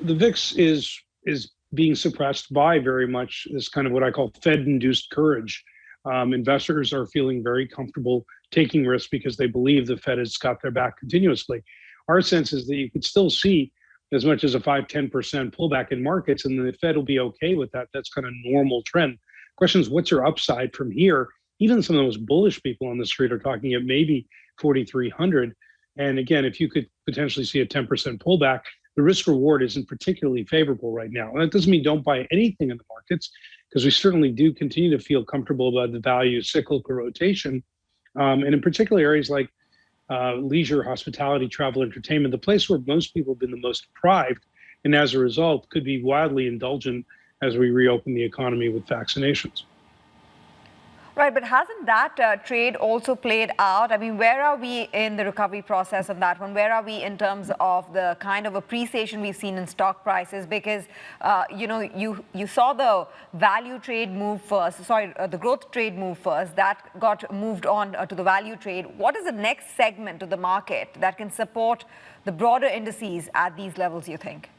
the VIX is being suppressed by very much this kind of what I call Fed-induced courage. Investors are feeling very comfortable taking risks because they believe the Fed has got their back continuously. Our sense is that you could still see as much as a 5-10% pullback in markets, and the Fed will be okay with that. That's kind of normal trend. Question is, what's your upside from here? Even some of the most bullish people on the street are talking at maybe 4,300. And again, if you could potentially see a 10% pullback, the risk reward isn't particularly favorable right now. And that doesn't mean don't buy anything in the markets, because we certainly do continue to feel comfortable about the value of cyclical rotation. And in particular areas like leisure, hospitality, travel, entertainment, the place where most people have been the most deprived, and as a result could be wildly indulgent as we reopen the economy with vaccinations. Right, but hasn't that trade also played out? I mean, where are we in the recovery process on that one? Where are we in terms of the kind of appreciation we've seen in stock prices? Because, you saw the value trade move first, the growth trade move first. That got moved on to the value trade. What is the next segment of the market that can support the broader indices at these levels, you think?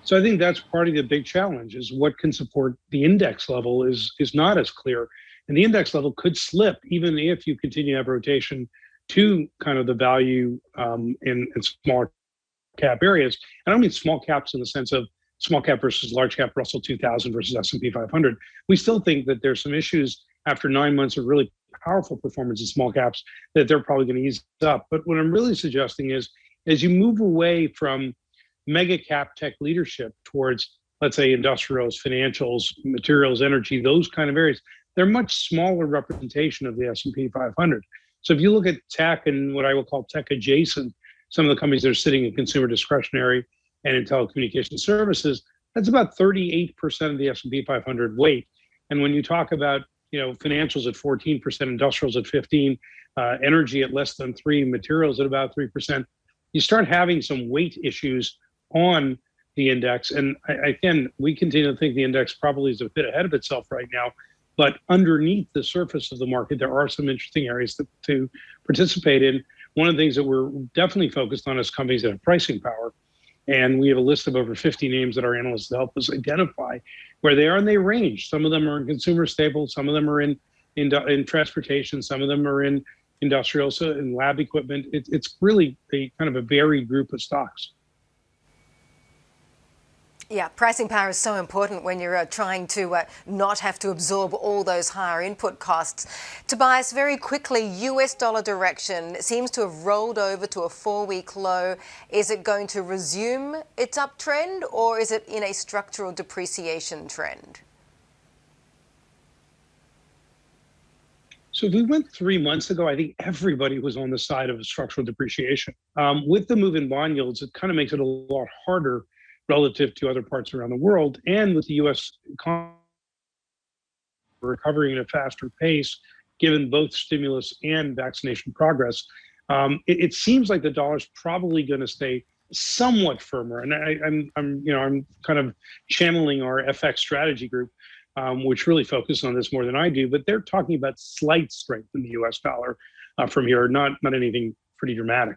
So I think that's part of the big challenge, is what can support the index level is not as clear. And the index level could slip even if you continue to have rotation to kind of the value in smaller cap areas. And I don't mean small caps in the sense of small cap versus large cap, Russell 2000 versus S&P 500. We still think that there's some issues after 9 months of really powerful performance in small caps that they're probably going to ease up. But what I'm really suggesting is, as you move away from mega cap tech leadership towards, let's say, industrials, financials, materials, energy, those kind of areas, they're much smaller representation of the S&P 500. So if you look at tech and what I will call tech adjacent, some of the companies that are sitting in consumer discretionary and in telecommunication services, that's about 38% of the S&P 500 weight. And when you talk about, financials at 14%, industrials at 15%, energy at less than 3%, materials at about 3%, you start having some weight issues on the index. And again, we continue to think the index probably is a bit ahead of itself right now. But underneath the surface of the market, there are some interesting areas to participate in. One of the things that we're definitely focused on is companies that have pricing power. And we have a list of over 50 names that our analysts help us identify where they are, and they range. Some of them are in consumer staples, some of them are in transportation, some of them are in industrial, so in lab equipment. It's really a kind of a varied group of stocks. Yeah, pricing power is so important when you're trying to not have to absorb all those higher input costs. Tobias, very quickly, US dollar direction seems to have rolled over to a 4-week low. Is it going to resume its uptrend, or is it in a structural depreciation trend? So if we went 3 months ago, I think everybody was on the side of structural depreciation. With the move in bond yields, it kind of makes it a lot harder relative to other parts around the world. And with the U.S. economy recovering at a faster pace, given both stimulus and vaccination progress, it seems like the dollar's probably going to stay somewhat firmer. And I'm kind of channeling our FX strategy group, which really focuses on this more than I do, but they're talking about slight strength in the U.S. dollar from here, not anything pretty dramatic.